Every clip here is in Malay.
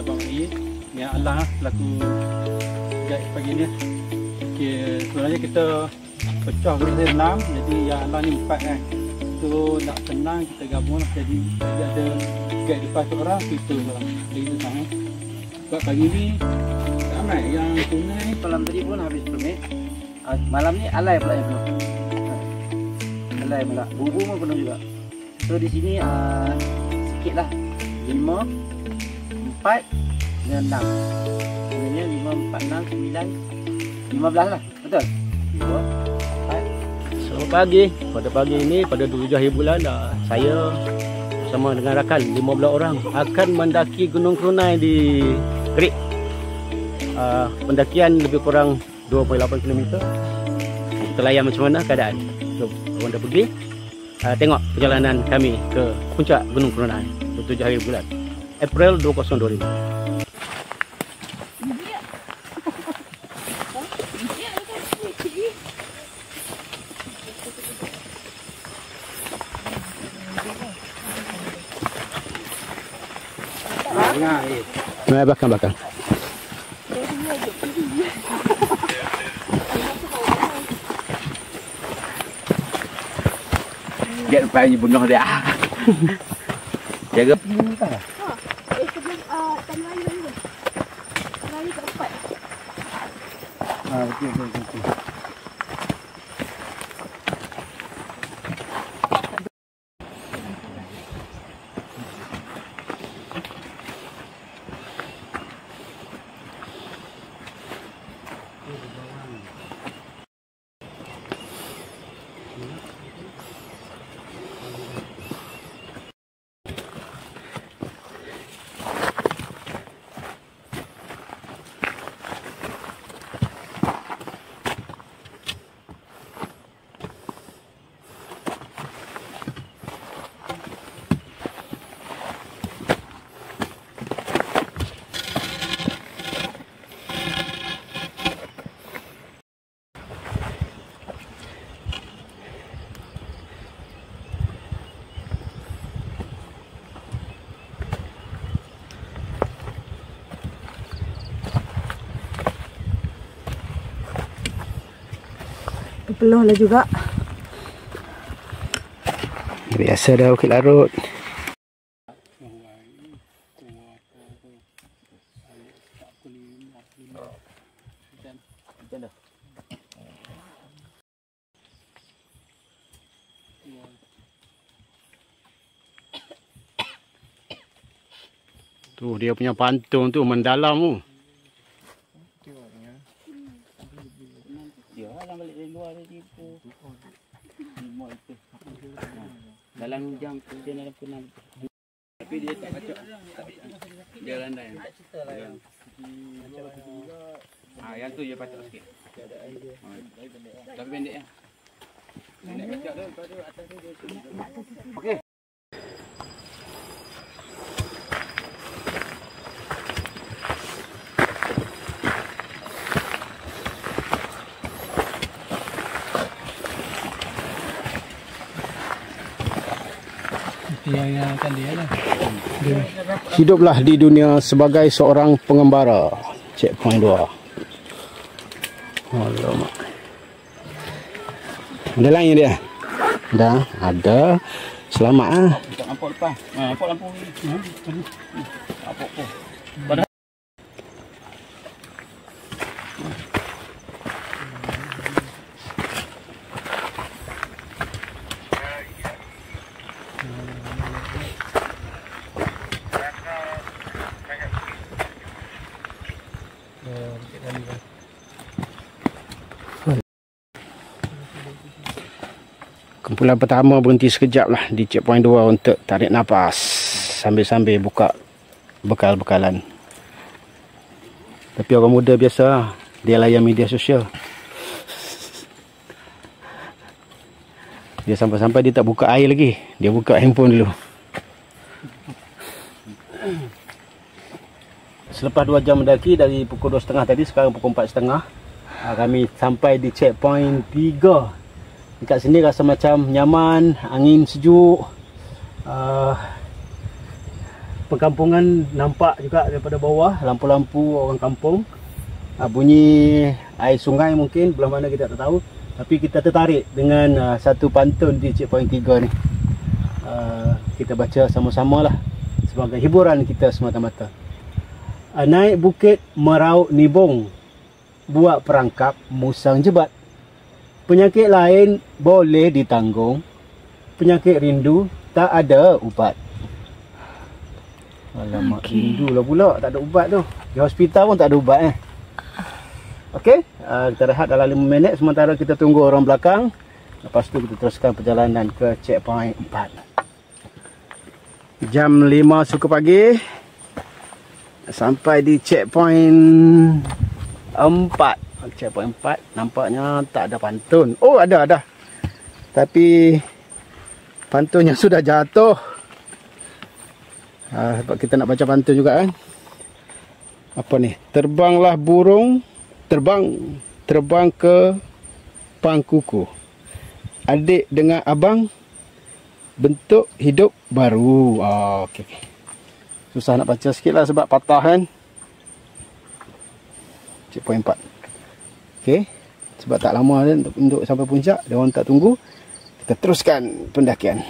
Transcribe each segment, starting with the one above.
Abang Air ni Allah selaku guide pagi ni. Okay, sebenarnya kita pecah group saya 6, jadi yang Allah ni 4 kan. So nak senang kita gabung lah, jadi ada guide depan seorang, kita seorang. Jadi itu sama. Sebab pagi ni ramai yang sungai. Malam tadi pun habis permit. Malam ni alai pula yang penuh. Alai pula. Bubu pun penuh juga. So di sini sikit lah. 5, 4 dan 6. Sebenarnya 5, 4, 6, 9, 15 lah. Betul? 2, 4. Selamat pagi. Pada pagi ini, pada 7 hari bulan, saya bersama dengan rakan 15 orang akan mendaki Gunung Krunai di Kerik. Pendakian lebih kurang 2.8 km. Kita layan macam mana keadaan. So, orang dah pergi. Tengok perjalanan kami ke puncak Gunung Krunai 7 hari bulan April 2025. Nah, belakang. Dia depan bunuh dia. Jaga. Sebelum Tan Raya ni. Raya keempat. Betul. Peluh lah juga. Biasa dah Bukit Larut. Tu dia punya pantun tu mendalam tu. Dalam jam dia dalam kunang. Tapi dia tak kacau. Dia landai. Yang tu je patut sikit. Tapi pendek ya. Pendek kacau tu, lepas tu atas tu dia. Okey. Hiduplah di dunia sebagai seorang pengembara. Checkpoint 2. Alamak. Ada lain dia? Ada. Selamat ah. Tak nampak lepas. Nampak lampu ni. Nampak apa? Kumpulan pertama berhenti sekejap lah di checkpoint 2 untuk tarik nafas sambil-sambil buka bekal-bekalan. Tapi orang muda biasa dia layan media sosial. Dia sampai-sampai dia tak buka air lagi, dia buka handphone dulu. Selepas 2 jam mendaki dari pukul 2.30 tadi, sekarang pukul 4.30, kami sampai di checkpoint 3. Dekat sini rasa macam nyaman, angin sejuk. perkampungan nampak juga daripada bawah lampu-lampu orang kampung. Bunyi air sungai mungkin belah mana kita tak tahu, tapi kita tertarik dengan satu pantun di checkpoint 3 ni. Kita baca sama-sama lah sebagai hiburan kita semata-mata. Naik bukit meraup nibung, buat perangkap musang jebat. Penyakit lain boleh ditanggung, penyakit rindu tak ada ubat. Alamak, rindu lah pula tak ada ubat tu. Di hospital pun tak ada ubat Okey, kita rehat dalam 5 minit sementara kita tunggu orang belakang. Lepas tu kita teruskan perjalanan ke checkpoint 4. Jam 5 suku pagi. Sampai di checkpoint 4. Checkpoint 4 nampaknya tak ada pantun. Oh, ada. Tapi pantunnya sudah jatuh. Sebab kita nak baca pantun juga kan. Apa ni? Terbanglah burung, terbang ke pangkuku. Adik dengan abang bentuk hidup baru. Okey. Susah nak baca sikit lah sebab patah kan. Checkpoint 4. Okey. Sebab tak lama kan untuk sampai puncak. Dia orang tak tunggu. Kita teruskan pendakian.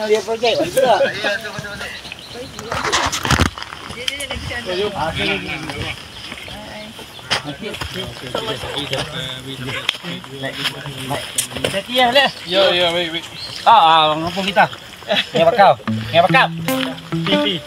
Dia projek juga. Ya, baik. Ngampung kita. Ngai bakau. Pipi.